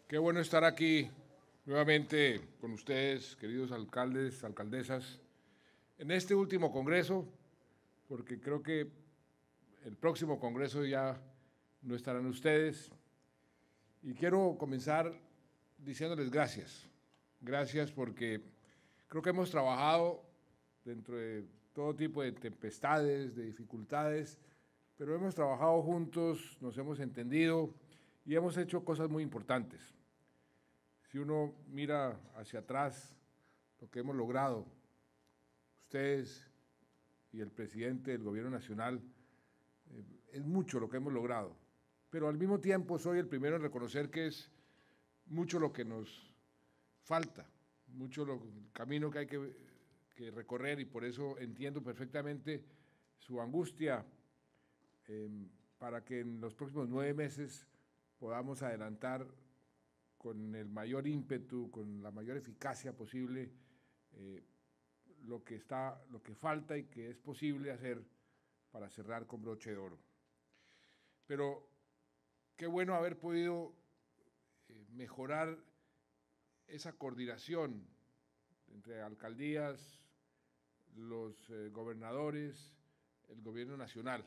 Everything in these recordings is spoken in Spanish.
Qué bueno estar aquí nuevamente con ustedes, queridos alcaldes, alcaldesas, en este último congreso, porque creo que el próximo congreso ya no estarán ustedes. Y quiero comenzar diciéndoles gracias. Gracias porque creo que hemos trabajado dentro de todo tipo de tempestades, de dificultades, pero hemos trabajado juntos, nos hemos entendido y hemos hecho cosas muy importantes. Si uno mira hacia atrás, lo que hemos logrado, ustedes y el presidente del Gobierno Nacional, es mucho lo que hemos logrado, pero al mismo tiempo soy el primero en reconocer que es mucho lo que nos falta, mucho el camino que hay que recorrer, y por eso entiendo perfectamente su angustia para que en los próximos 9 meses podamos adelantar con el mayor ímpetu, con la mayor eficacia posible, lo que falta y que es posible hacer para cerrar con broche de oro. Pero qué bueno haber podido mejorar esa coordinación entre alcaldías, los gobernadores, el gobierno nacional,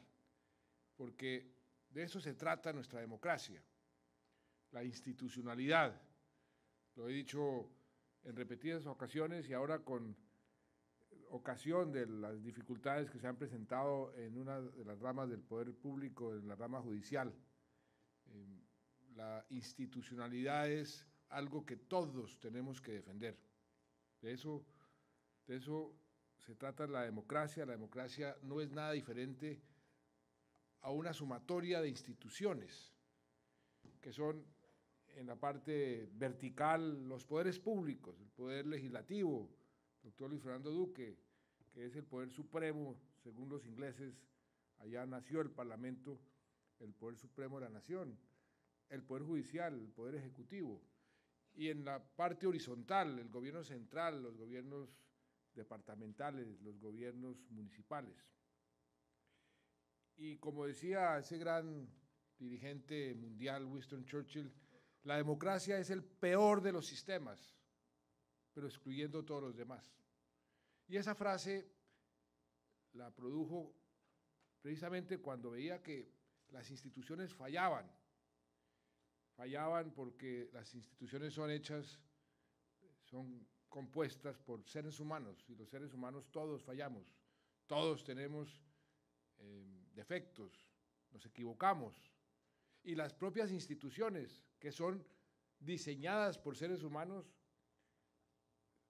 porque de eso se trata nuestra democracia, la institucionalidad. Lo he dicho en repetidas ocasiones y ahora con ocasión de las dificultades que se han presentado en una de las ramas del poder público, en la rama judicial. La institucionalidad es algo que todos tenemos que defender. De eso se trata la democracia. La democracia no es nada diferente a una sumatoria de instituciones que son, en la parte vertical, los poderes públicos, el poder legislativo, doctor Luis Fernando Duque, que es el poder supremo, según los ingleses, allá nació el Parlamento, el poder supremo de la nación, el poder judicial, el poder ejecutivo, y en la parte horizontal, el gobierno central, los gobiernos departamentales, los gobiernos municipales. Y como decía ese gran dirigente mundial, Winston Churchill, la democracia es el peor de los sistemas, pero excluyendo todos los demás. Y esa frase la produjo precisamente cuando veía que las instituciones fallaban porque las instituciones son compuestas por seres humanos, y los seres humanos todos fallamos, todos tenemos defectos, nos equivocamos, y las propias instituciones que son diseñadas por seres humanos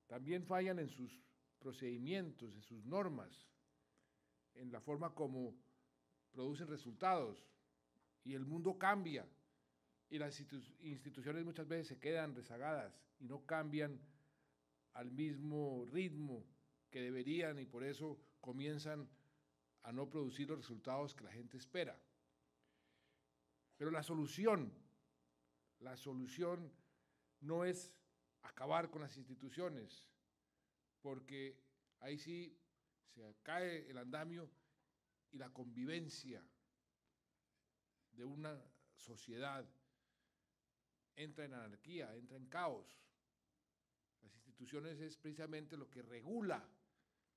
también fallan en sus procedimientos, en sus normas, en la forma como producen resultados, y el mundo cambia, y las instituciones muchas veces se quedan rezagadas y no cambian al mismo ritmo que deberían, y por eso comienzan a no producir los resultados que la gente espera. Pero la solución no es acabar con las instituciones, porque ahí sí se cae el andamio y la convivencia de una sociedad entra en anarquía, entra en caos. Las instituciones es precisamente lo que regula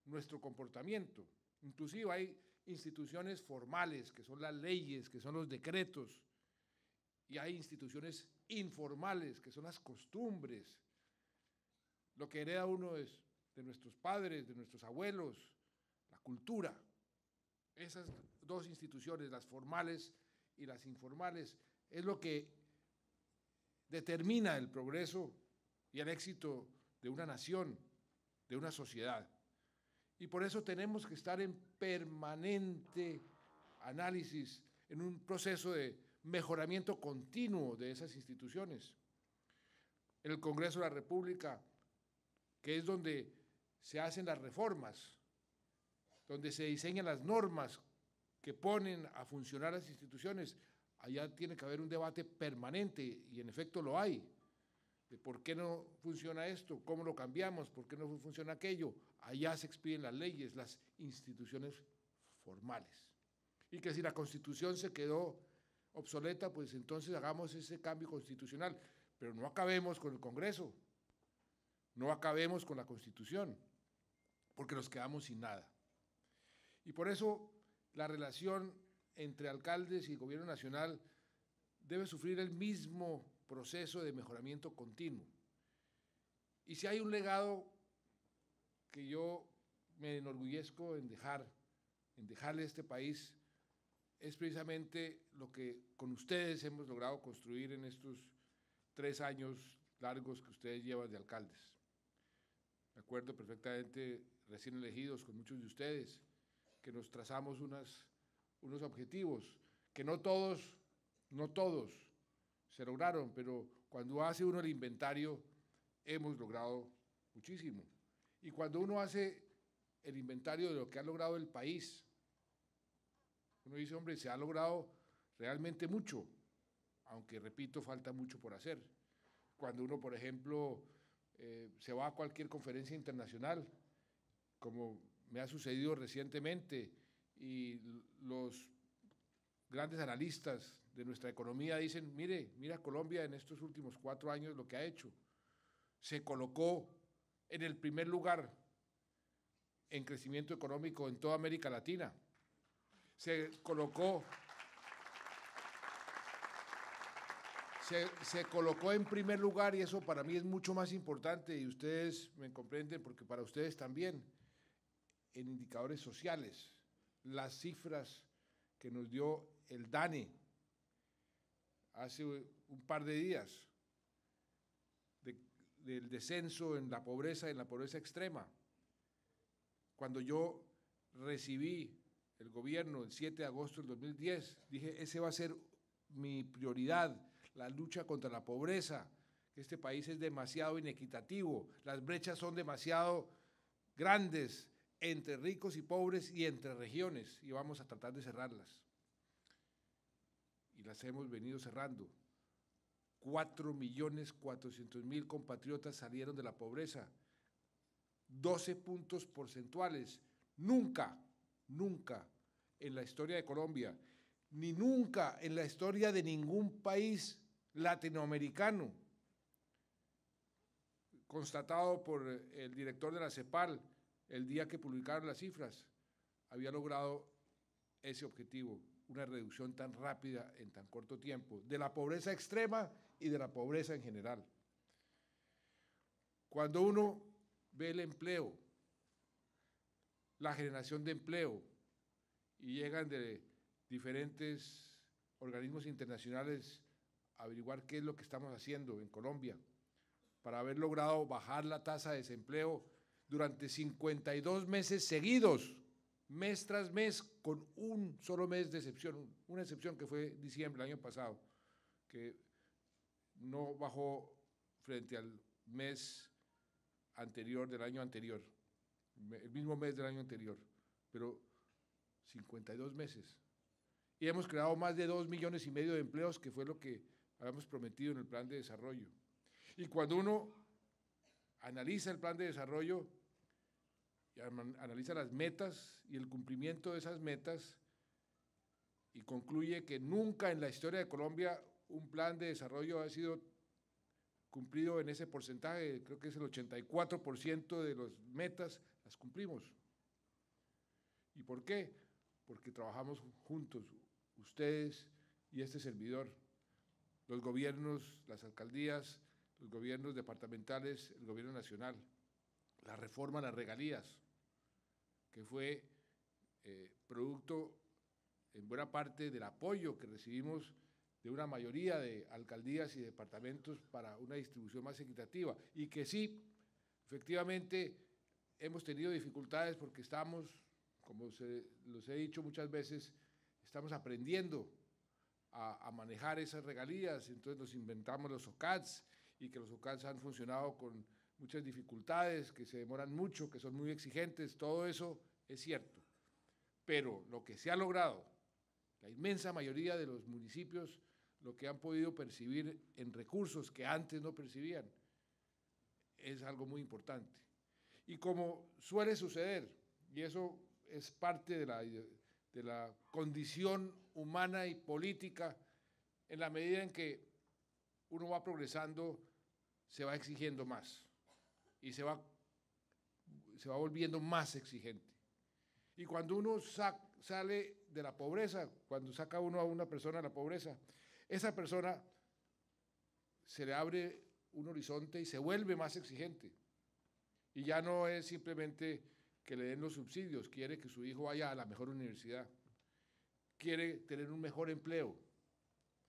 nuestro comportamiento. Inclusive hay instituciones formales, que son las leyes, que son los decretos, y hay instituciones informales, que son las costumbres, lo que hereda uno es de nuestros padres, de nuestros abuelos, la cultura. Esas dos instituciones, las formales y las informales, es lo que determina el progreso y el éxito de una nación, de una sociedad. Y por eso tenemos que estar en permanente análisis, en un proceso de mejoramiento continuo de esas instituciones. En el Congreso de la República, que es donde se hacen las reformas, donde se diseñan las normas que ponen a funcionar las instituciones, allá tiene que haber un debate permanente, y en efecto lo hay, de por qué no funciona esto, cómo lo cambiamos, por qué no funciona aquello. Allá se expiden las leyes, las instituciones formales. Y que si la Constitución se quedó obsoleta, pues entonces hagamos ese cambio constitucional, pero no acabemos con el Congreso, no acabemos con la Constitución, porque nos quedamos sin nada. Y por eso la relación entre alcaldes y gobierno nacional debe sufrir el mismo proceso de mejoramiento continuo. Y si hay un legado que yo me enorgullezco en dejarle a este país, es precisamente lo que con ustedes hemos logrado construir en estos 3 años largos que ustedes llevan de alcaldes. Me acuerdo perfectamente, recién elegidos con muchos de ustedes, que nos trazamos unos objetivos, que no todos se lograron, pero cuando hace uno el inventario, hemos logrado muchísimo. Y cuando uno hace el inventario de lo que ha logrado el país, uno dice, hombre, se ha logrado realmente mucho, aunque, repito, falta mucho por hacer. Cuando uno, por ejemplo, se va a cualquier conferencia internacional, como me ha sucedido recientemente, y los grandes analistas de nuestra economía dicen, mira Colombia en estos últimos 4 años lo que ha hecho. Se colocó en el primer lugar en crecimiento económico en toda América Latina. Se colocó en primer lugar, y eso para mí es mucho más importante, y ustedes me comprenden porque para ustedes también, en indicadores sociales, las cifras que nos dio el DANE hace un par de días, del descenso en la pobreza extrema. Cuando yo recibí el gobierno el 7 de agosto del 2010, dije, ese va a ser mi prioridad, la lucha contra la pobreza, que este país es demasiado inequitativo, las brechas son demasiado grandes entre ricos y pobres y entre regiones, y vamos a tratar de cerrarlas. Y las hemos venido cerrando. 4.400.000 compatriotas salieron de la pobreza, 12 puntos porcentuales. Nunca en la historia de Colombia, ni nunca en la historia de ningún país latinoamericano, constatado por el director de la CEPAL el día que publicaron las cifras, había logrado ese objetivo, una reducción tan rápida en tan corto tiempo, de la pobreza extrema y de la pobreza en general. Cuando uno ve el empleo, la generación de empleo, y llegan de diferentes organismos internacionales a averiguar qué es lo que estamos haciendo en Colombia para haber logrado bajar la tasa de desempleo durante 52 meses seguidos, mes tras mes, con un solo mes de excepción, una excepción que fue diciembre del año pasado, que no bajó frente al mes anterior del año anterior, el mismo mes del año anterior, pero 52 meses. Y hemos creado más de 2,5 millones de empleos, que fue lo que habíamos prometido en el plan de desarrollo. Y cuando uno analiza el plan de desarrollo, y analiza las metas y el cumplimiento de esas metas, y concluye que nunca en la historia de Colombia un plan de desarrollo ha sido cumplido en ese porcentaje, creo que es el 84% de las metas, las cumplimos. ¿Y por qué? Porque trabajamos juntos, ustedes y este servidor, los gobiernos, las alcaldías, los gobiernos departamentales, el gobierno nacional, la reforma a las regalías, que fue producto en buena parte del apoyo que recibimos de una mayoría de alcaldías y departamentos para una distribución más equitativa, y que sí, efectivamente, hemos tenido dificultades porque estamos, como los he dicho muchas veces, estamos aprendiendo a manejar esas regalías, entonces nos inventamos los OCADs, y que los OCADs han funcionado con muchas dificultades, que se demoran mucho, que son muy exigentes, todo eso es cierto, pero lo que se ha logrado, la inmensa mayoría de los municipios, lo que han podido percibir en recursos que antes no percibían, es algo muy importante. Y como suele suceder, y eso es parte de la condición humana y política, en la medida en que uno va progresando, se va exigiendo más y se va volviendo más exigente. Y cuando uno sale de la pobreza, cuando saca uno a una persona de la pobreza, esa persona se le abre un horizonte y se vuelve más exigente. Y ya no es simplemente que le den los subsidios, quiere que su hijo vaya a la mejor universidad, quiere tener un mejor empleo.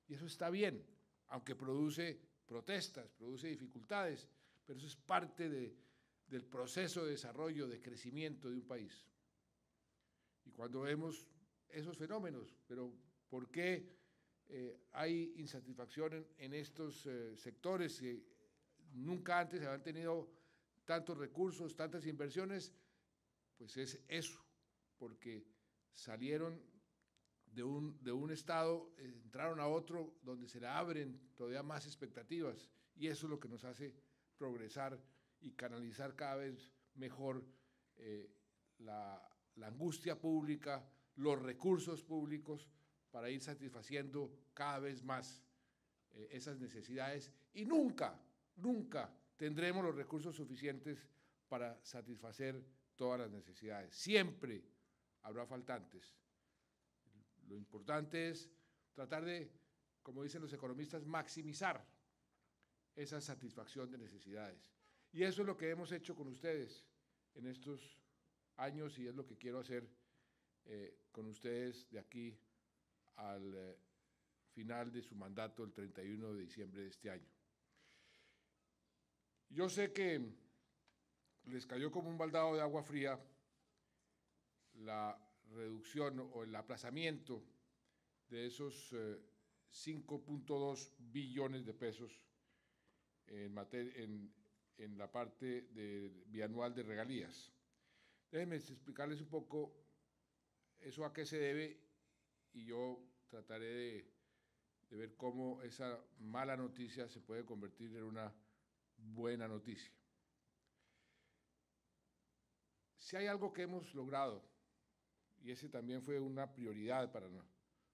Y eso está bien, aunque produce protestas, produce dificultades, pero eso es parte del proceso de desarrollo, de crecimiento de un país. Y cuando vemos esos fenómenos, pero ¿por qué hay insatisfacción en estos sectores que nunca antes habían tenido tantos recursos, tantas inversiones? Pues es eso, porque salieron de un estado, entraron a otro donde se le abren todavía más expectativas, y eso es lo que nos hace progresar y canalizar cada vez mejor la angustia pública, los recursos públicos, para ir satisfaciendo cada vez más esas necesidades, y nunca tendremos los recursos suficientes para satisfacer todas las necesidades. Siempre habrá faltantes. Lo importante es tratar de, como dicen los economistas, maximizar esa satisfacción de necesidades. Y eso es lo que hemos hecho con ustedes en estos años, y es lo que quiero hacer con ustedes de aquí al final de su mandato, el 31 de diciembre de este año. Yo sé que les cayó como un baldado de agua fría la reducción o el aplazamiento de esos 5.2 billones de pesos en la parte bianual de regalías. Déjenme explicarles un poco eso a qué se debe, y yo trataré de ver cómo esa mala noticia se puede convertir en una buena noticia. Si hay algo que hemos logrado, y ese también fue una prioridad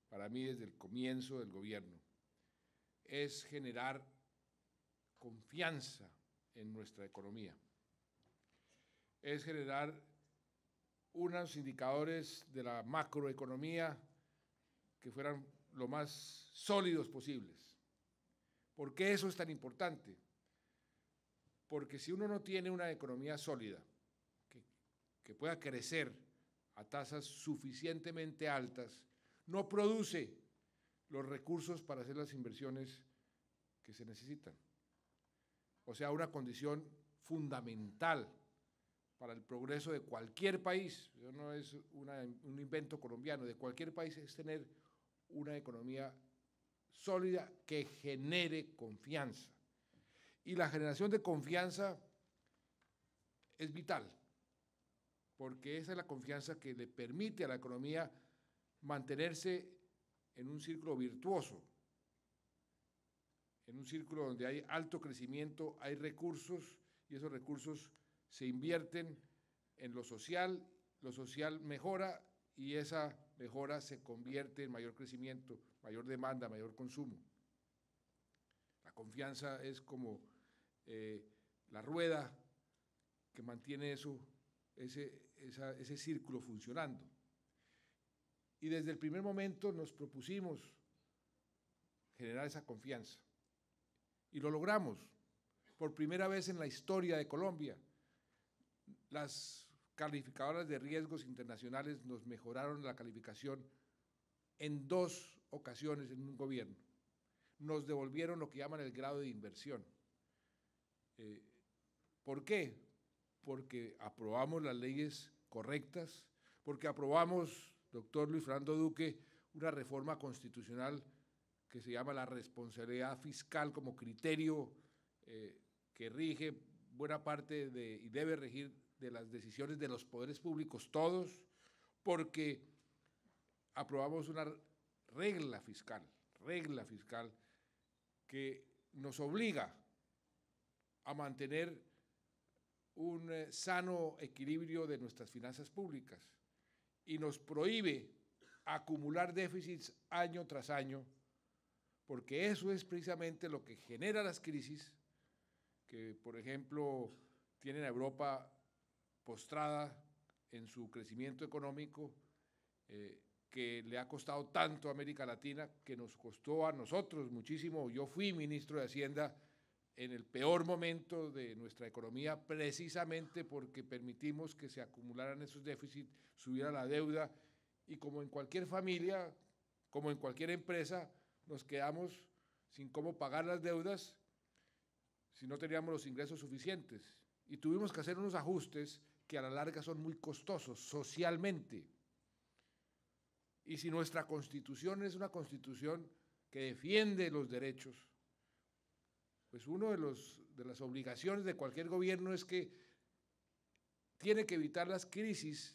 para mí desde el comienzo del gobierno, es generar confianza en nuestra economía, es generar unos indicadores de la macroeconomía que fueran lo más sólidos posibles. ¿Por qué eso es tan importante? Porque si uno no tiene una economía sólida, que pueda crecer a tasas suficientemente altas, no produce los recursos para hacer las inversiones que se necesitan. O sea, una condición fundamental para el progreso de cualquier país, eso no es un invento colombiano, de cualquier país, es tener una economía sólida que genere confianza. Y la generación de confianza es vital, porque esa es la confianza que le permite a la economía mantenerse en un círculo virtuoso, en un círculo donde hay alto crecimiento, hay recursos, y esos recursos se invierten en lo social mejora, y esa mejora se convierte en mayor crecimiento, mayor demanda, mayor consumo. La confianza es como la rueda que mantiene ese círculo funcionando. Y desde el primer momento nos propusimos generar esa confianza, y lo logramos. Por primera vez en la historia de Colombia, las calificadoras de riesgos internacionales nos mejoraron la calificación en 2 ocasiones en un gobierno. Nos devolvieron lo que llaman el grado de inversión. ¿Por qué? Porque aprobamos las leyes correctas, porque aprobamos, doctor Luis Fernando Duque, una reforma constitucional que se llama la responsabilidad fiscal como criterio que rige buena parte y debe regir de las decisiones de los poderes públicos todos, porque aprobamos una regla fiscal que nos obliga a mantener un sano equilibrio de nuestras finanzas públicas y nos prohíbe acumular déficits año tras año, porque eso es precisamente lo que genera las crisis que, por ejemplo, tienen a Europa postrada en su crecimiento económico, que le ha costado tanto a América Latina, que nos costó a nosotros muchísimo. Yo fui ministro de Hacienda en el peor momento de nuestra economía, precisamente porque permitimos que se acumularan esos déficits, subiera la deuda, y como en cualquier familia, como en cualquier empresa, nos quedamos sin cómo pagar las deudas si no teníamos los ingresos suficientes. Y tuvimos que hacer unos ajustes que a la larga son muy costosos socialmente. Y si nuestra Constitución es una Constitución que defiende los derechos, pues una de las obligaciones de cualquier gobierno es que tiene que evitar las crisis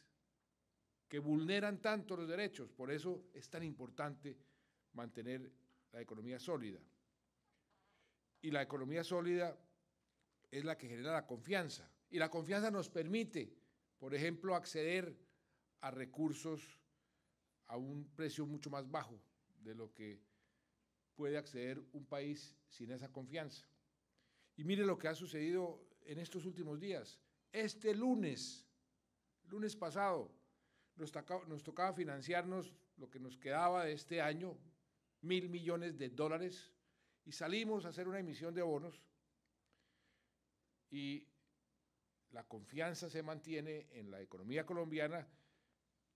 que vulneran tanto los derechos. Por eso es tan importante mantener la economía sólida. Y la economía sólida es la que genera la confianza. Y la confianza nos permite, por ejemplo, acceder a recursos a un precio mucho más bajo de lo que puede acceder un país sin esa confianza. Y mire lo que ha sucedido en estos últimos días. Este lunes pasado, nos tocaba financiarnos lo que nos quedaba de este año, $1.000 millones, y salimos a hacer una emisión de bonos y la confianza se mantiene en la economía colombiana.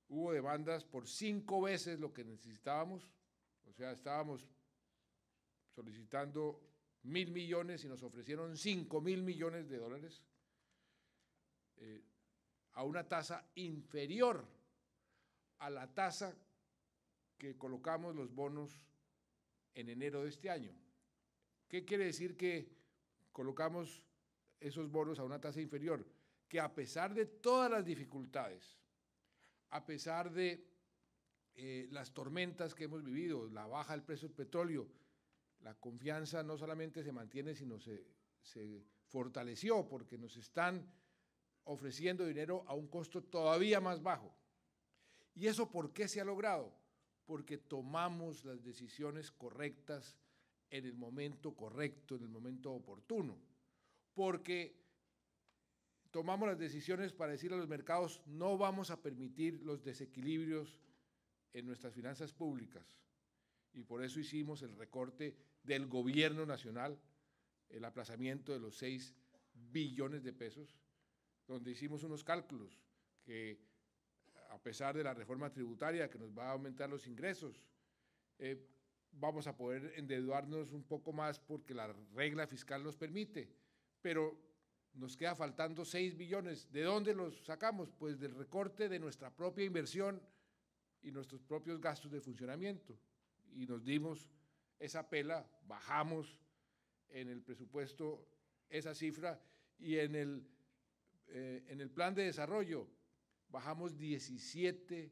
Hubo demandas por 5 veces lo que necesitábamos, o sea, estábamos solicitando 1.000 millones y nos ofrecieron $5.000 millones, a una tasa inferior a la tasa que colocamos los bonos en enero de este año. ¿Qué quiere decir que colocamos esos bonos a una tasa inferior? Que a pesar de todas las dificultades, a pesar de las tormentas que hemos vivido, la baja del precio del petróleo, la confianza no solamente se mantiene, sino se fortaleció, porque nos están ofreciendo dinero a un costo todavía más bajo. ¿Y eso por qué se ha logrado? Porque tomamos las decisiones correctas en el momento correcto, en el momento oportuno. Porque tomamos las decisiones para decir a los mercados: no vamos a permitir los desequilibrios en nuestras finanzas públicas. Y por eso hicimos el recorte del gobierno nacional, el aplazamiento de los 6 billones de pesos, donde hicimos unos cálculos que, a pesar de la reforma tributaria que nos va a aumentar los ingresos, vamos a poder endeudarnos un poco más porque la regla fiscal nos permite, pero nos queda faltando 6 billones. ¿De dónde los sacamos? Pues del recorte de nuestra propia inversión y nuestros propios gastos de funcionamiento. Y nos dimos esa pela, bajamos en el presupuesto esa cifra, y en el plan de desarrollo bajamos 17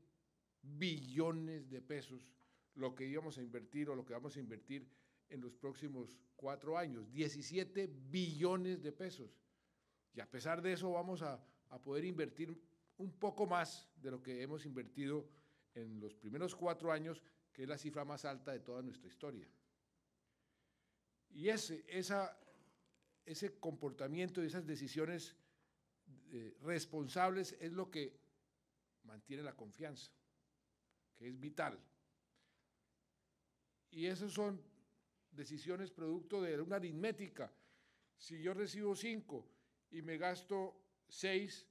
billones de pesos lo que íbamos a invertir o lo que vamos a invertir en los próximos 4 años, 17 billones de pesos. Y a pesar de eso vamos a poder invertir un poco más de lo que hemos invertido en los primeros 4 años, que es la cifra más alta de toda nuestra historia. Y ese comportamiento y esas decisiones responsables es lo que mantiene la confianza, que es vital. Y esas son decisiones producto de una aritmética. Si yo recibo 5 y me gasto 6,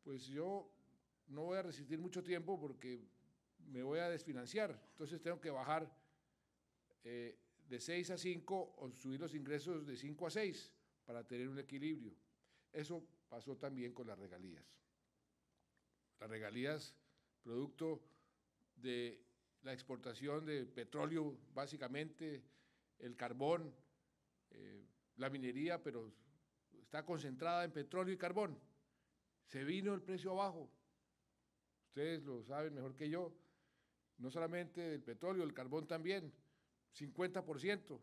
pues yo no voy a resistir mucho tiempo porque me voy a desfinanciar. Entonces tengo que bajar de 6 a 5 o subir los ingresos de 5 a 6 para tener un equilibrio. Eso pasó también con las regalías. Las regalías, producto de la exportación de petróleo, básicamente, el carbón, la minería, pero está concentrada en petróleo y carbón. Se vino el precio abajo. Ustedes lo saben mejor que yo. No solamente del petróleo, el carbón también, 50%.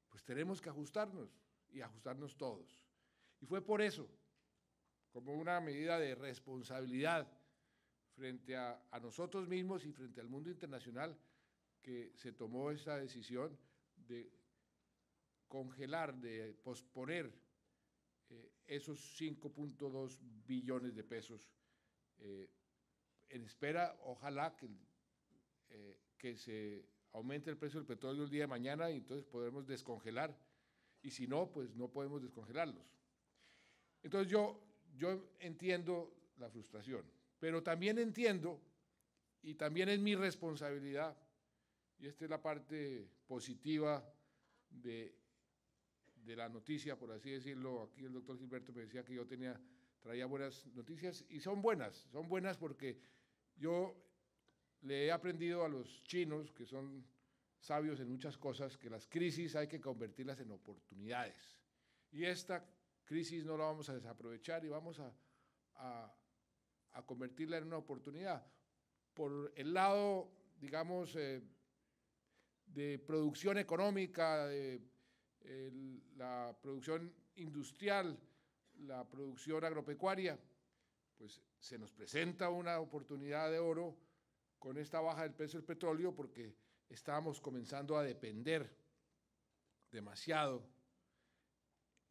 Pues tenemos que ajustarnos y ajustarnos todos. Y fue por eso como una medida de responsabilidad frente a nosotros mismos y frente al mundo internacional, que se tomó esta decisión de congelar, de posponer esos 5.2 billones de pesos en espera, ojalá que se aumente el precio del petróleo el día de mañana y entonces podremos descongelar, y si no, pues no podemos descongelarlos. Entonces yo entiendo la frustración, pero también entiendo, y también es mi responsabilidad, y esta es la parte positiva de la noticia, por así decirlo. Aquí el doctor Gilberto me decía que yo traía buenas noticias, y son buenas porque yo le he aprendido a los chinos, que son sabios en muchas cosas, que las crisis hay que convertirlas en oportunidades. Y esta crisis no la vamos a desaprovechar y vamos a convertirla en una oportunidad. Por el lado, digamos, de producción económica, de la producción industrial, la producción agropecuaria, pues se nos presenta una oportunidad de oro con esta baja del precio del petróleo, porque estábamos comenzando a depender demasiado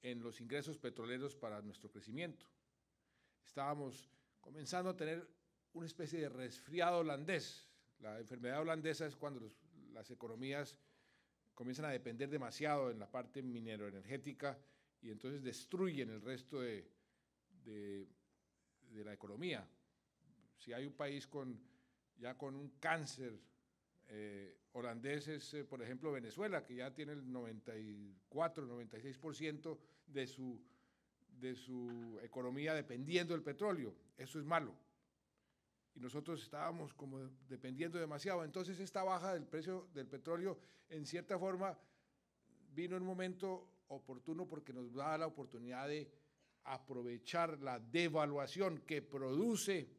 en los ingresos petroleros para nuestro crecimiento. Estábamos comenzando a tener una especie de resfriado holandés. La enfermedad holandesa es cuando las economías comienzan a depender demasiado en la parte mineroenergética y entonces destruyen el resto de la economía. Si hay un país ya con un cáncer holandés es, por ejemplo, Venezuela, que ya tiene el 94, 96% de su economía dependiendo del petróleo. Eso es malo. Y nosotros estábamos como dependiendo demasiado. Entonces esta baja del precio del petróleo, en cierta forma, vino en un momento oportuno, porque nos da la oportunidad de aprovechar la devaluación que produce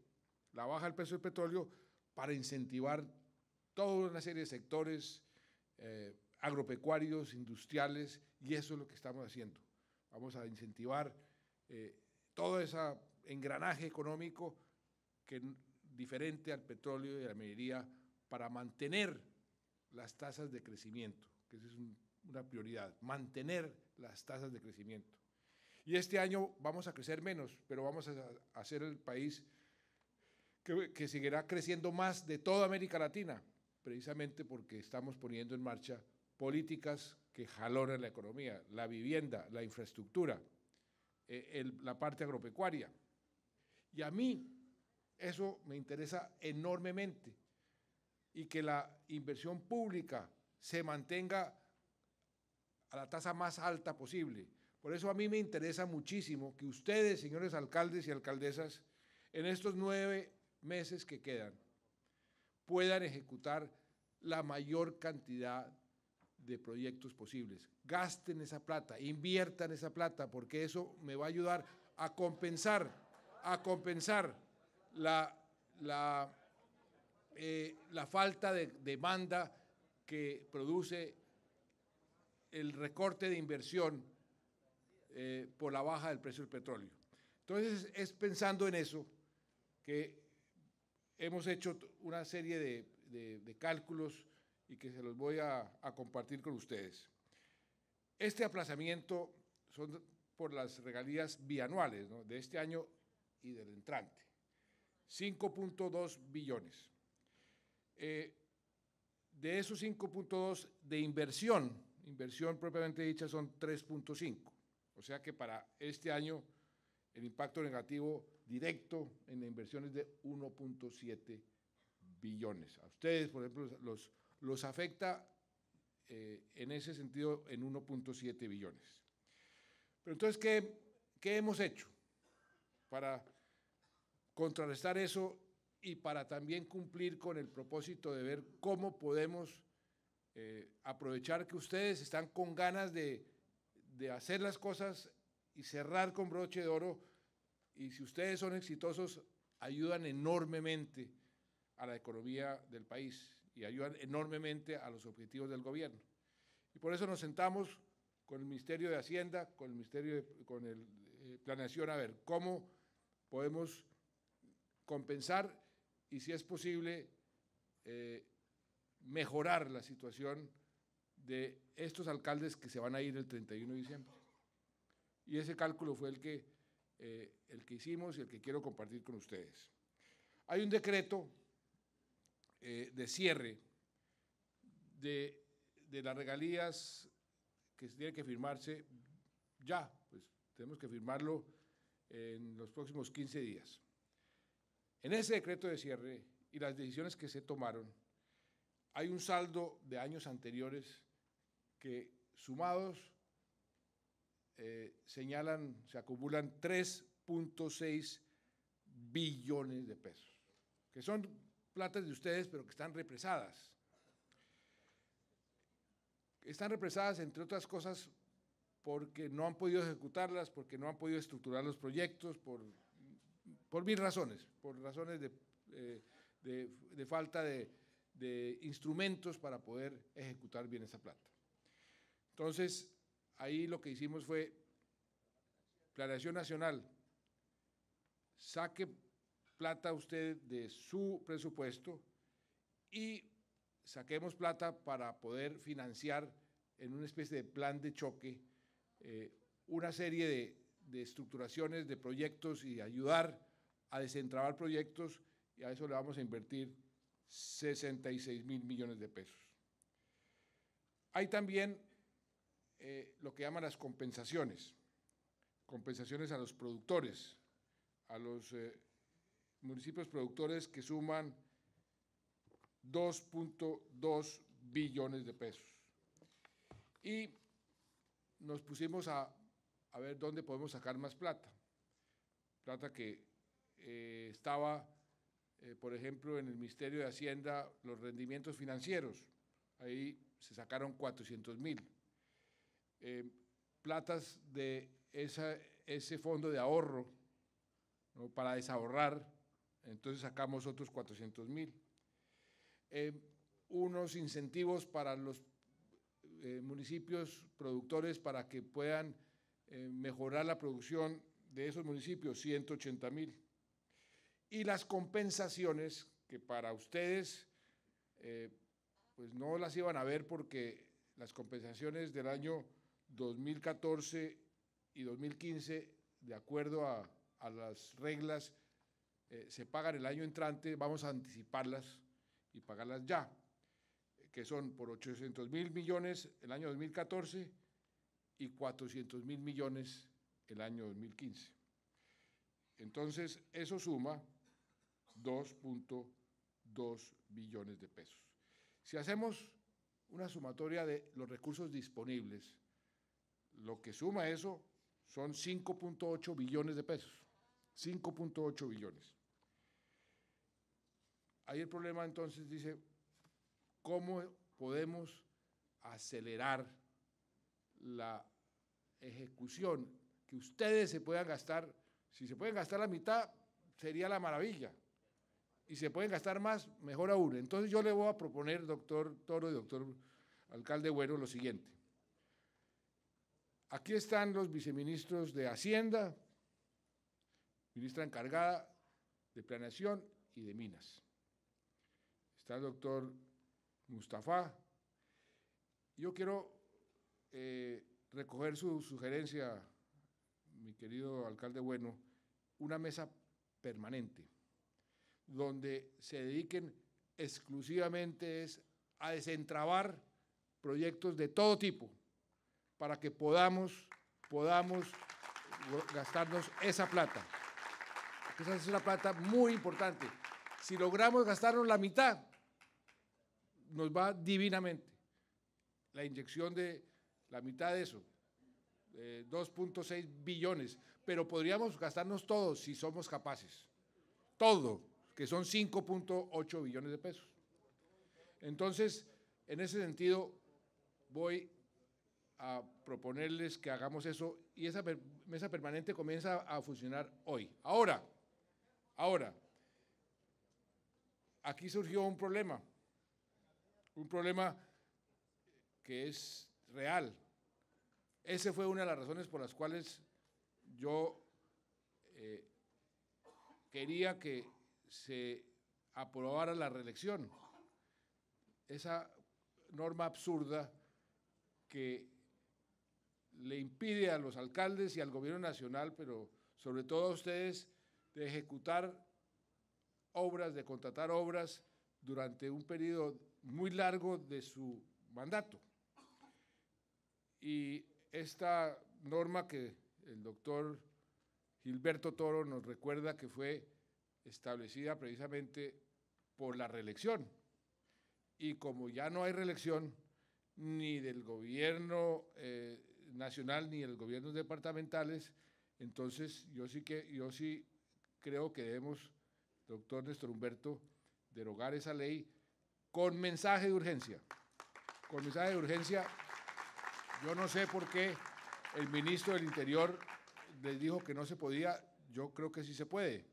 la baja del precio del petróleo para incentivar toda una serie de sectores agropecuarios, industriales, y eso es lo que estamos haciendo. Vamos a incentivar todo ese engranaje económico diferente al petróleo y a la minería, para mantener las tasas de crecimiento, que esa es una prioridad, mantener las tasas de crecimiento. Y este año vamos a crecer menos, pero vamos a ser el país que seguirá creciendo más de toda América Latina, precisamente porque estamos poniendo en marcha políticas que jalonan la economía, la vivienda, la infraestructura, la parte agropecuaria. Y a mí eso me interesa enormemente, y que la inversión pública se mantenga a la tasa más alta posible. Por eso a mí me interesa muchísimo que ustedes, señores alcaldes y alcaldesas, en estos 9 meses que quedan, puedan ejecutar la mayor cantidad de proyectos posibles. Gasten esa plata, inviertan esa plata, porque eso me va a ayudar a compensar la falta de demanda que produce el recorte de inversión por la baja del precio del petróleo. Entonces, es pensando en eso que hemos hecho una serie de cálculos y que se los voy a compartir con ustedes. Este aplazamiento son por las regalías bianuales, ¿no?, de este año y del entrante, 5.2 billones. De esos 5.2 de inversión propiamente dicha, son 3.5. O sea que para este año el impacto negativo directo en la inversión es de 1.7 billones. A ustedes, por ejemplo, los afecta en ese sentido en 1.7 billones. Pero entonces, ¿qué hemos hecho para contrarrestar eso y para también cumplir con el propósito de ver cómo podemos aprovechar que ustedes están con ganas de hacer las cosas y cerrar con broche de oro? Y si ustedes son exitosos, ayudan enormemente a la economía del país y ayudan enormemente a los objetivos del gobierno. Y por eso nos sentamos con el Ministerio de Hacienda, con el Ministerio con Planeación, a ver cómo podemos compensar y, si es posible, mejorar la situación de estos alcaldes que se van a ir el 31 de diciembre. Y ese cálculo fue el que hicimos y el que quiero compartir con ustedes. Hay un decreto de cierre de las regalías que tiene que firmarse ya, pues tenemos que firmarlo en los próximos 15 días. En ese decreto de cierre y las decisiones que se tomaron, hay un saldo de años anteriores que, sumados, se acumulan 3.6 billones de pesos, que son platas de ustedes, pero que están represadas. Están represadas, entre otras cosas, porque no han podido ejecutarlas, porque no han podido estructurar los proyectos, por mil razones, por razones de falta de instrumentos para poder ejecutar bien esa plata. Entonces, ahí lo que hicimos fue Planeación Nacional, saque plata usted de su presupuesto y saquemos plata para poder financiar en una especie de plan de choque una serie de estructuraciones de proyectos y ayudar a desentrabar proyectos, y a eso le vamos a invertir 66.000 millones de pesos. Hay también lo que llaman las compensaciones a los productores, a los municipios productores, que suman 2.2 billones de pesos. Y nos pusimos a ver dónde podemos sacar más plata. Plata que estaba, por ejemplo, en el Ministerio de Hacienda, los rendimientos financieros. Ahí se sacaron 400.000. Platas de ese fondo de ahorro, ¿no?, para desahorrar, entonces sacamos otros 400.000. Unos incentivos para los municipios productores para que puedan mejorar la producción de esos municipios, 180.000. Y las compensaciones, que para ustedes pues no las iban a ver, porque las compensaciones del año 2014 y 2015, de acuerdo a las reglas, se pagan el año entrante. Vamos a anticiparlas y pagarlas ya, que son por 800.000 millones el año 2014 y 400.000 millones el año 2015. Entonces, eso suma 2.2 billones de pesos. Si hacemos una sumatoria de los recursos disponibles, lo que suma eso son 5.8 billones de pesos, 5.8 billones. Ahí el problema entonces dice, ¿cómo podemos acelerar la ejecución? Que ustedes se puedan gastar, si se pueden gastar la mitad, sería la maravilla, y se pueden gastar más, mejor aún. Entonces yo le voy a proponer, doctor Toro y doctor alcalde Bueno, lo siguiente. Aquí están los viceministros de Hacienda, ministra encargada de Planeación y de Minas. Está el doctor Mustafa. Yo quiero recoger su sugerencia, mi querido alcalde Bueno, una mesa permanente, donde se dediquen exclusivamente a desentrabar proyectos de todo tipo, para que podamos gastarnos esa plata. Porque esa es una plata muy importante. Si logramos gastarnos la mitad, nos va divinamente. La inyección de la mitad de eso, 2.6 billones, pero podríamos gastarnos todo si somos capaces. Todo, que son 5.8 billones de pesos. Entonces, en ese sentido, voy a proponerles que hagamos eso, y esa mesa permanente comienza a funcionar hoy. Ahora, aquí surgió un problema que es real. Esa fue una de las razones por las cuales yo quería que se aprobara la reelección. Esa norma absurda que le impide a los alcaldes y al gobierno nacional, pero sobre todo a ustedes, de ejecutar obras, de contratar obras durante un periodo muy largo de su mandato. Y esta norma que el doctor Gilberto Toro nos recuerda que fue establecida precisamente por la reelección. Y como ya no hay reelección ni del gobierno nacional ni de los gobiernos departamentales, entonces yo sí creo que debemos, doctor Néstor Humberto, derogar esa ley con mensaje de urgencia. Con mensaje de urgencia. Yo no sé por qué el ministro del Interior les dijo que no se podía. Yo creo que sí se puede.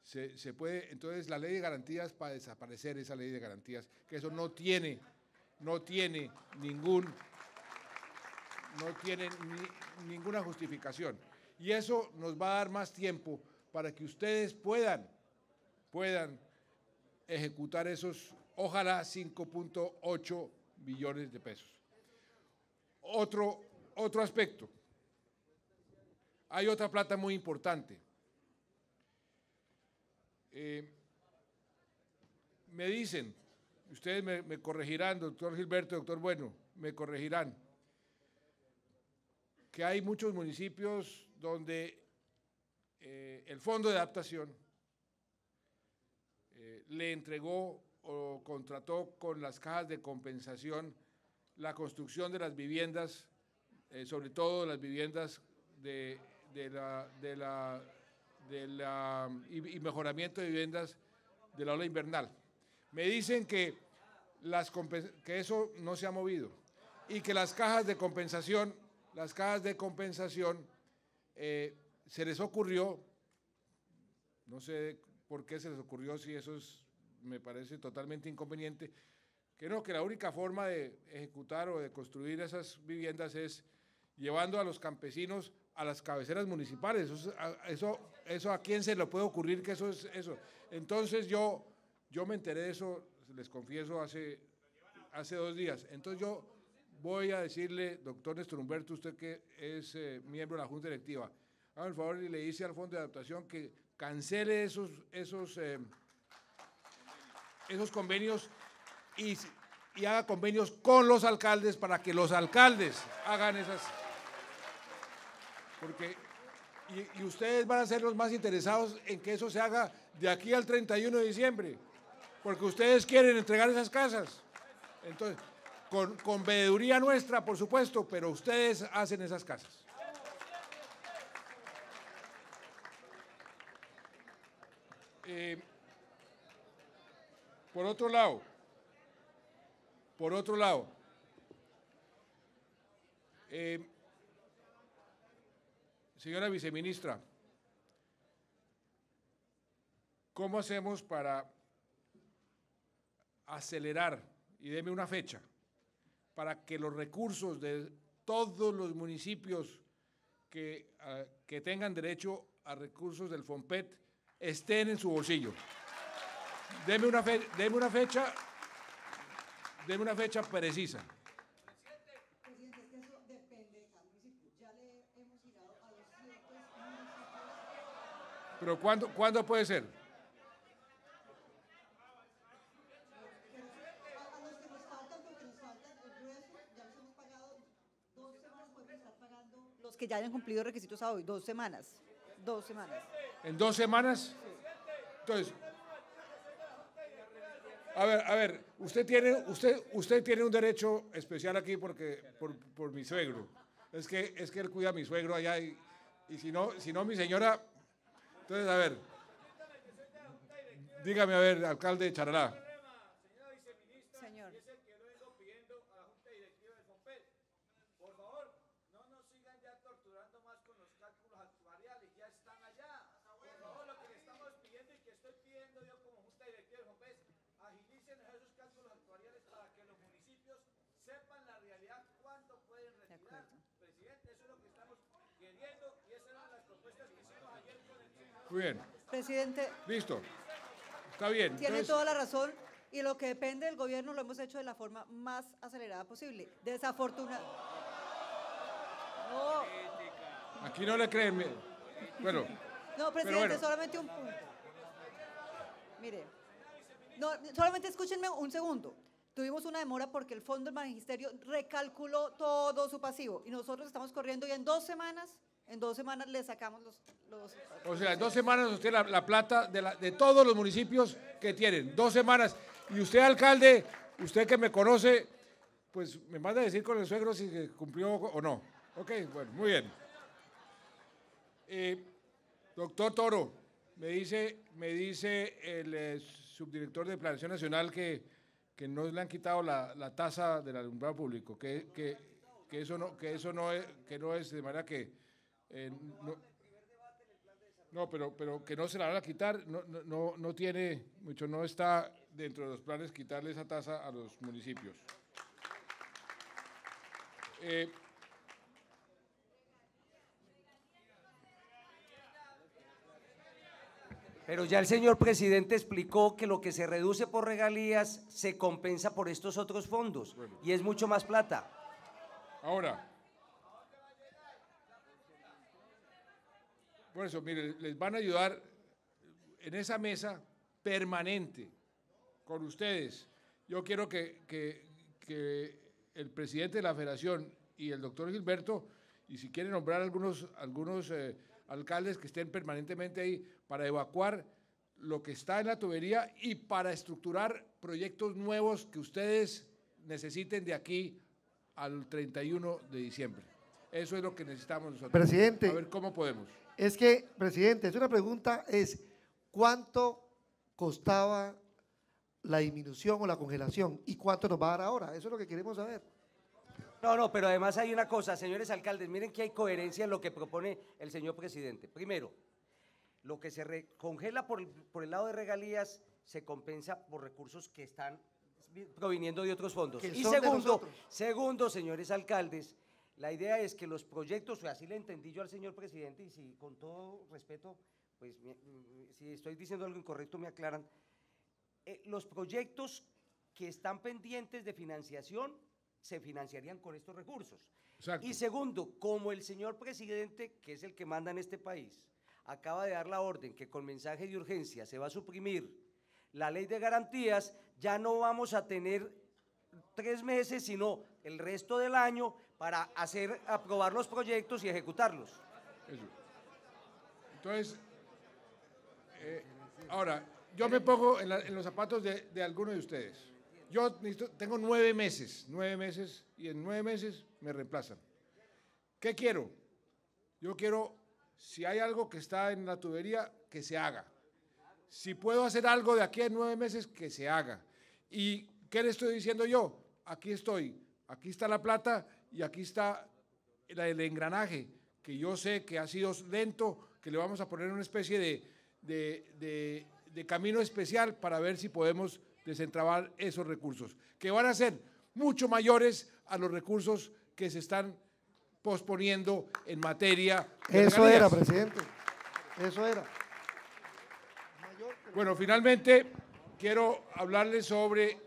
Se puede. Entonces, la ley de garantías, para desaparecer esa ley de garantías, que eso no tiene ninguna justificación. Y eso nos va a dar más tiempo para que ustedes puedan ejecutar esos, ojalá, 5.8 billones de pesos. Otro aspecto. Hay otra plata muy importante. Me dicen, ustedes me corregirán, doctor Gilberto, doctor Bueno, me corregirán, que hay muchos municipios donde el Fondo de Adaptación le entregó o contrató con las cajas de compensación la construcción de las viviendas, sobre todo las viviendas y mejoramiento de viviendas de la ola invernal. Me dicen que eso no se ha movido y que las cajas de compensación se les ocurrió, no sé por qué se les ocurrió, si eso me parece totalmente inconveniente, que la única forma de ejecutar o de construir esas viviendas es llevando a los campesinos a las cabeceras municipales. Eso ¿a quién se le puede ocurrir que eso es eso? Entonces yo me enteré de eso, les confieso, hace 2 días. Entonces yo voy a decirle, doctor Néstor Humberto, usted que es miembro de la Junta Directiva, hágame el favor y le dice al Fondo de Adaptación que cancele esos convenios y haga convenios con los alcaldes para que los alcaldes hagan esas. Porque, y ustedes van a ser los más interesados en que eso se haga de aquí al 31 de diciembre, porque ustedes quieren entregar esas casas. Entonces, con veeduría nuestra, por supuesto, pero ustedes hacen esas casas. Por otro lado, señora viceministra, ¿cómo hacemos para acelerar, y deme una fecha, para que los recursos de todos los municipios que tengan derecho a recursos del FOMPET estén en su bolsillo? Deme una fecha precisa. Presidente, es que eso depende de cada municipio. Ya le hemos llegado a 200 municipios. ¿Pero cuándo puede ser? A los que nos faltan, porque nos faltan el grueso, ya los hemos pagado 2 semanas, podemos estar pagando los que ya hayan cumplido requisitos a hoy, 2 semanas. 2 semanas. ¿En 2 semanas? Sí. Entonces, a ver, usted tiene un derecho especial aquí porque por mi suegro. Es que él cuida a mi suegro allá y si no mi señora. Entonces, a ver, dígame, a ver, alcalde de Charalá. Señor. Agilicen esos cálculos actuariales para que los municipios sepan la realidad cuánto pueden retirar. Presidente, eso es lo que estamos queriendo y esas eran las propuestas que hicimos ayer con el. Muy bien. Presidente, Listo. Está bien. tiene Entonces, toda la razón y lo que depende del gobierno lo hemos hecho de la forma más acelerada posible. Desafortunadamente. No, aquí no le creen. Bueno, no, presidente, bueno. solamente un punto. Mire, no, solamente escúchenme un segundo. Tuvimos una demora porque el Fondo del Magisterio recalculó todo su pasivo y nosotros estamos corriendo y en 2 semanas le sacamos los o sea, en 2 semanas usted la plata de todos los municipios que tienen. 2 semanas. Y usted, alcalde, usted que me conoce, pues me manda a decir con el suegro si cumplió o no. Ok, bueno, muy bien. Doctor Toro, me dice el subdirector de Planeación Nacional que no le han quitado la tasa del alumbrado público, que eso no es de manera que pero que no se la van a quitar, no tiene mucho, no está dentro de los planes quitarle esa tasa a los municipios. Pero ya el señor presidente explicó que lo que se reduce por regalías se compensa por estos otros fondos, bueno, y es mucho más plata. Ahora, por eso, mire, les van a ayudar en esa mesa permanente con ustedes. Yo quiero que el presidente de la Federación y el doctor Gilberto, y si quieren nombrar algunos alcaldes que estén permanentemente ahí para evacuar lo que está en la tubería y para estructurar proyectos nuevos que ustedes necesiten de aquí al 31 de diciembre. Eso es lo que necesitamos nosotros. Presidente. A ver cómo podemos. Es que, presidente, es una pregunta, ¿cuánto costaba la disminución o la congelación y cuánto nos va a dar ahora? Eso es lo que queremos saber. No, pero además hay una cosa, señores alcaldes, miren que hay coherencia en lo que propone el señor presidente. Primero, lo que se congela por el lado de regalías se compensa por recursos que están proviniendo de otros fondos. Que Y son de nosotros. segundo, señores alcaldes, la idea es que los proyectos, o así le entendí yo al señor presidente, y si con todo respeto, pues si estoy diciendo algo incorrecto me aclaran, los proyectos que están pendientes de financiación se financiarían con estos recursos. Exacto. Y segundo, como el señor presidente, que es el que manda en este país, acaba de dar la orden que con mensaje de urgencia se va a suprimir la ley de garantías, ya no vamos a tener 3 meses, sino el resto del año para aprobar los proyectos y ejecutarlos. Eso. Entonces, ahora, yo me pongo en los zapatos de alguno de ustedes. Yo tengo 9 meses, y en 9 meses me reemplazan. ¿Qué quiero? Yo quiero, si hay algo que está en la tubería, que se haga. Si puedo hacer algo de aquí a 9 meses, que se haga. ¿Y qué le estoy diciendo yo? Aquí estoy, aquí está la plata y aquí está el engranaje, que yo sé que ha sido lento, que le vamos a poner una especie de camino especial para ver si podemos desentrabar esos recursos, que van a ser mucho mayores a los recursos que se están posponiendo en materia de Eso regalías. era, presidente. Eso era. Bueno, finalmente quiero hablarles sobre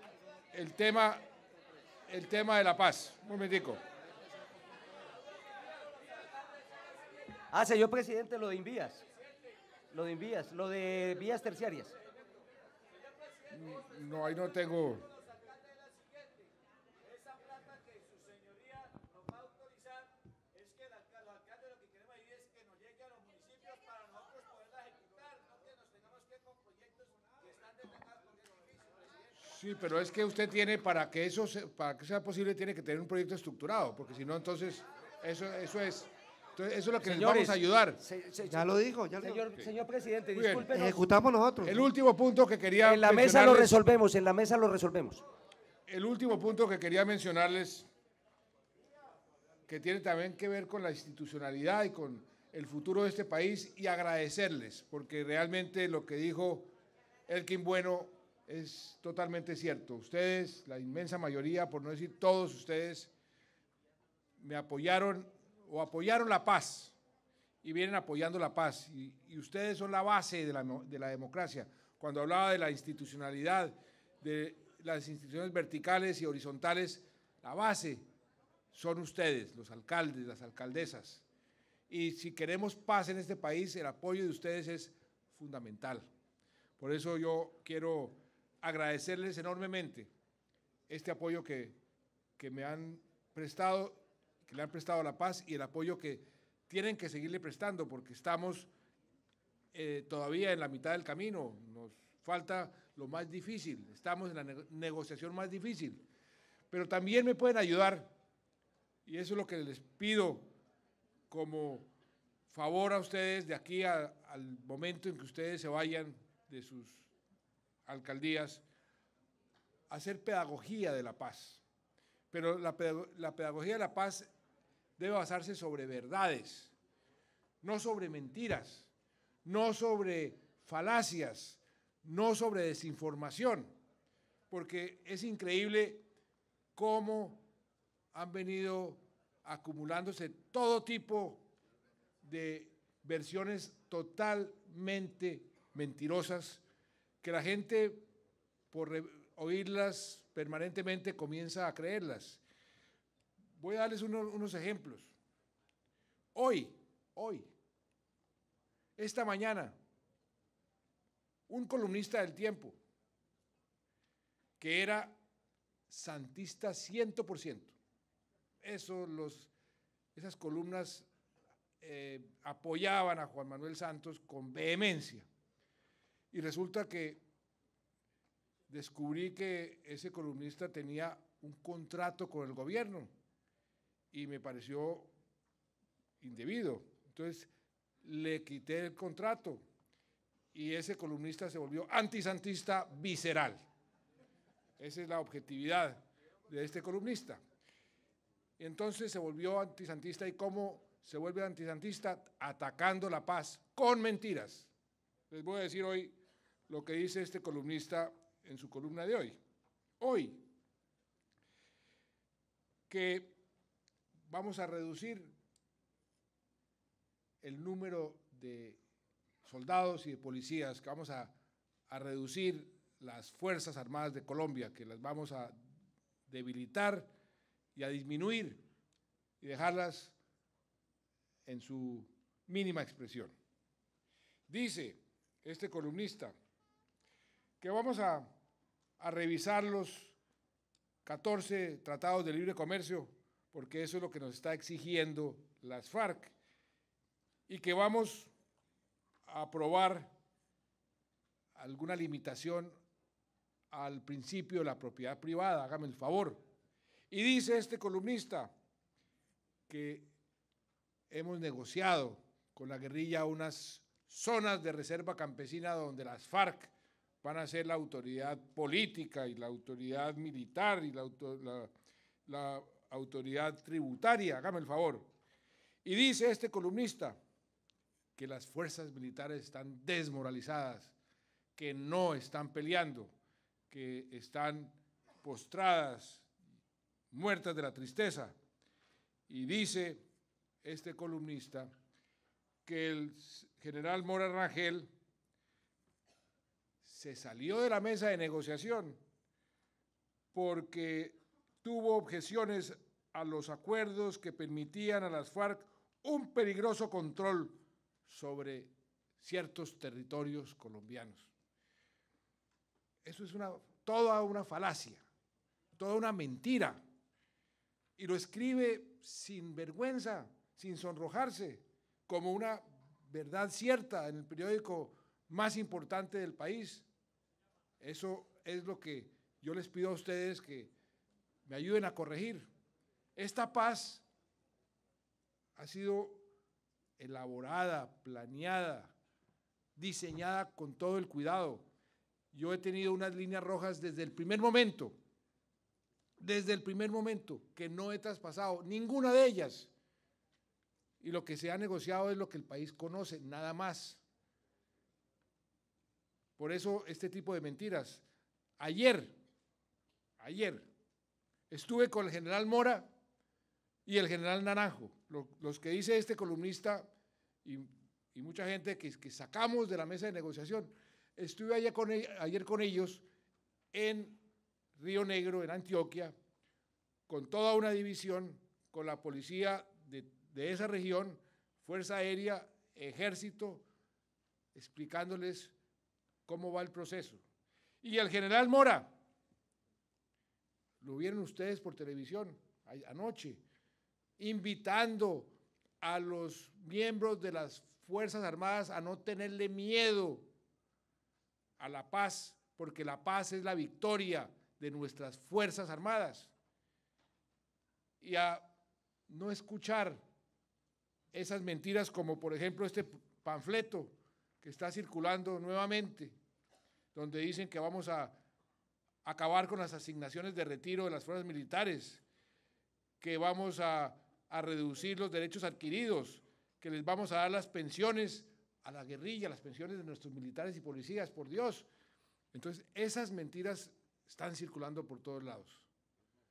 el tema de la paz. Un momentico. Señor presidente, lo de vías terciarias. No, ahí no tengo. Esa plata que su señoría nos va a autorizar es que los alcaldes lo que queremos ahí es que nos llegue a los municipios para nosotros poderla ejecutar, no que nos tengamos que ir con proyectos que están detenidos porque es difícil, presidente. Sí, pero es que usted tiene, para que sea posible, tiene que tener un proyecto estructurado, porque si no, entonces, eso es lo que les vamos a ayudar. Ya lo dijo, Señor presidente, Muy bien. discúlpenos. Ejecutamos nosotros. El último punto que quería En la mesa lo mencionarles- resolvemos. El último punto que quería mencionarles, que tiene también que ver con la institucionalidad y con el futuro de este país, y agradecerles, porque realmente lo que dijo Elkin Bueno es totalmente cierto. Ustedes, la inmensa mayoría, por no decir todos ustedes, me apoyaron la paz y vienen apoyando la paz. Y ustedes son la base de la democracia. Cuando hablaba de la institucionalidad, de las instituciones verticales y horizontales, la base son ustedes, los alcaldes, las alcaldesas. Y si queremos paz en este país, el apoyo de ustedes es fundamental. Por eso yo quiero agradecerles enormemente este apoyo que me han prestado, que le han prestado a la paz y el apoyo que tienen que seguirle prestando, porque estamos todavía en la mitad del camino, nos falta lo más difícil, estamos en la negociación más difícil, pero también me pueden ayudar, y eso es lo que les pido como favor a ustedes de aquí al momento en que ustedes se vayan de sus alcaldías, hacer pedagogía de la paz. Pero la pedagogía de la paz debe basarse sobre verdades, no sobre mentiras, no sobre falacias, no sobre desinformación, porque es increíble cómo han venido acumulándose todo tipo de versiones totalmente mentirosas que la gente, por oírlas permanentemente, comienza a creerlas. Voy a darles unos ejemplos. Hoy, esta mañana, un columnista del Tiempo, que era santista 100%, esas columnas apoyaban a Juan Manuel Santos con vehemencia. Y resulta que descubrí que ese columnista tenía un contrato con el gobierno y me pareció indebido. Entonces le quité el contrato y ese columnista se volvió antisantista visceral. Esa es la objetividad de este columnista. Entonces se volvió antisantista. ¿Y cómo se vuelve antisantista? Atacando la paz con mentiras. Les voy a decir hoy lo que dice este columnista en su columna de hoy. Hoy, que vamos a reducir el número de soldados y de policías, que vamos a reducir las Fuerzas Armadas de Colombia, que las vamos a debilitar y a disminuir y dejarlas en su mínima expresión. Dice este columnista que vamos a revisar los 14 tratados de libre comercio, porque eso es lo que nos está exigiendo las FARC, y que vamos a aprobar alguna limitación al principio de la propiedad privada, hágame el favor. Y dice este columnista que hemos negociado con la guerrilla unas zonas de reserva campesina donde las FARC van a ser la autoridad política y la autoridad militar y la autoridad tributaria, hágame el favor. Y dice este columnista que las fuerzas militares están desmoralizadas, que no están peleando, que están postradas, muertas de la tristeza. Y dice este columnista que el general Mora Rangel se salió de la mesa de negociación porque tuvo objeciones a los acuerdos que permitían a las FARC un peligroso control sobre ciertos territorios colombianos. Eso es toda una falacia, toda una mentira. Y lo escribe sin vergüenza, sin sonrojarse, como una verdad cierta en el periódico más importante del país. Eso es lo que yo les pido a ustedes que me ayuden a corregir. Esta paz ha sido elaborada, planeada, diseñada con todo el cuidado. Yo he tenido unas líneas rojas desde el primer momento, que no he traspasado ninguna de ellas. Y lo que se ha negociado es lo que el país conoce, nada más. Por eso este tipo de mentiras. Ayer, estuve con el general Mora y el general Naranjo, los que dice este columnista y mucha gente que sacamos de la mesa de negociación. Estuve ayer con ellos en Río Negro, en Antioquia, con toda una división, con la policía de esa región, Fuerza Aérea, Ejército, explicándoles cómo va el proceso. Y el general Mora, lo vieron ustedes por televisión anoche, invitando a los miembros de las Fuerzas Armadas a no tenerle miedo a la paz, porque la paz es la victoria de nuestras Fuerzas Armadas, y a no escuchar esas mentiras como por ejemplo este panfleto que está circulando nuevamente, donde dicen que vamos a acabar con las asignaciones de retiro de las fuerzas militares, que vamos a reducir los derechos adquiridos, que les vamos a dar las pensiones a la guerrilla, las pensiones de nuestros militares y policías, por Dios. Entonces, esas mentiras están circulando por todos lados,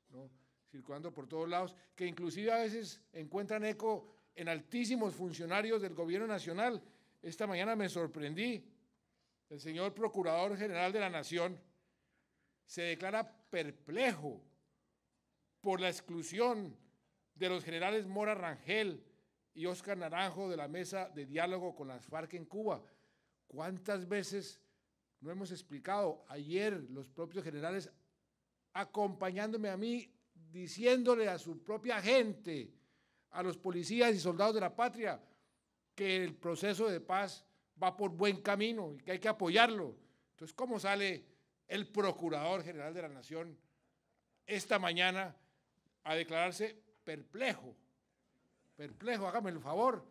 ¿no? Circulando por todos lados, que inclusive a veces encuentran eco en altísimos funcionarios del gobierno nacional. Esta mañana me sorprendí, el señor Procurador General de la Nación se declara perplejo por la exclusión de los generales Mora Rangel y Óscar Naranjo de la mesa de diálogo con las FARC en Cuba. ¿Cuántas veces no hemos explicado? Ayer los propios generales acompañándome a mí, diciéndole a su propia gente, a los policías y soldados de la patria, que el proceso de paz va por buen camino y que hay que apoyarlo. Entonces, ¿cómo sale el Procurador General de la Nación esta mañana a declararse perplejo? Perplejo, hágame el favor.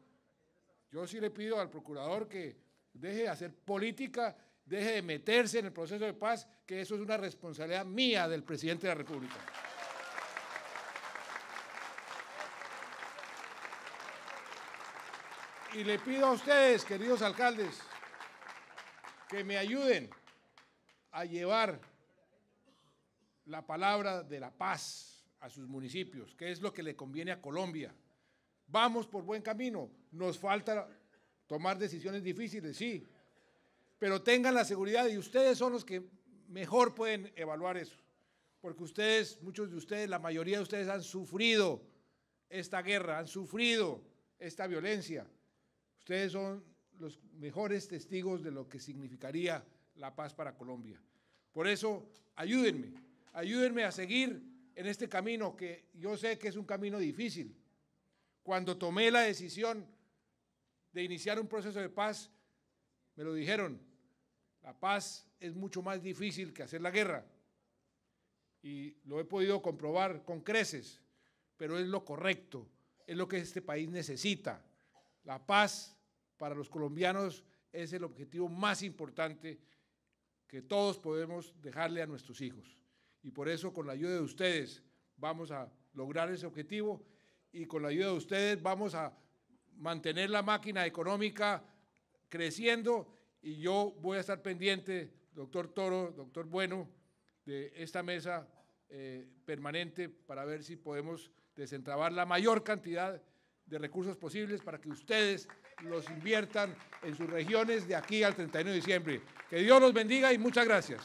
Yo sí le pido al Procurador que deje de hacer política, deje de meterse en el proceso de paz, que eso es una responsabilidad mía del Presidente de la República. Y le pido a ustedes, queridos alcaldes, que me ayuden a llevar la palabra de la paz a sus municipios, que es lo que le conviene a Colombia. Vamos por buen camino, nos falta tomar decisiones difíciles, sí, pero tengan la seguridad, y ustedes son los que mejor pueden evaluar eso, porque ustedes, muchos de ustedes, la mayoría de ustedes han sufrido esta guerra, han sufrido esta violencia. Ustedes son los mejores testigos de lo que significaría la paz para Colombia. Por eso, ayúdenme a seguir en este camino, que yo sé que es un camino difícil. Cuando tomé la decisión de iniciar un proceso de paz, me lo dijeron, la paz es mucho más difícil que hacer la guerra. Y lo he podido comprobar con creces, pero es lo correcto, es lo que este país necesita. La paz para los colombianos es el objetivo más importante que todos podemos dejarle a nuestros hijos. Y por eso, con la ayuda de ustedes, vamos a lograr ese objetivo, y con la ayuda de ustedes vamos a mantener la máquina económica creciendo, y yo voy a estar pendiente, doctor Toro, doctor Bueno, de esta mesa permanente para ver si podemos desentrabar la mayor cantidad de recursos posibles para que ustedes los inviertan en sus regiones de aquí al 31 de diciembre. Que Dios los bendiga y muchas gracias.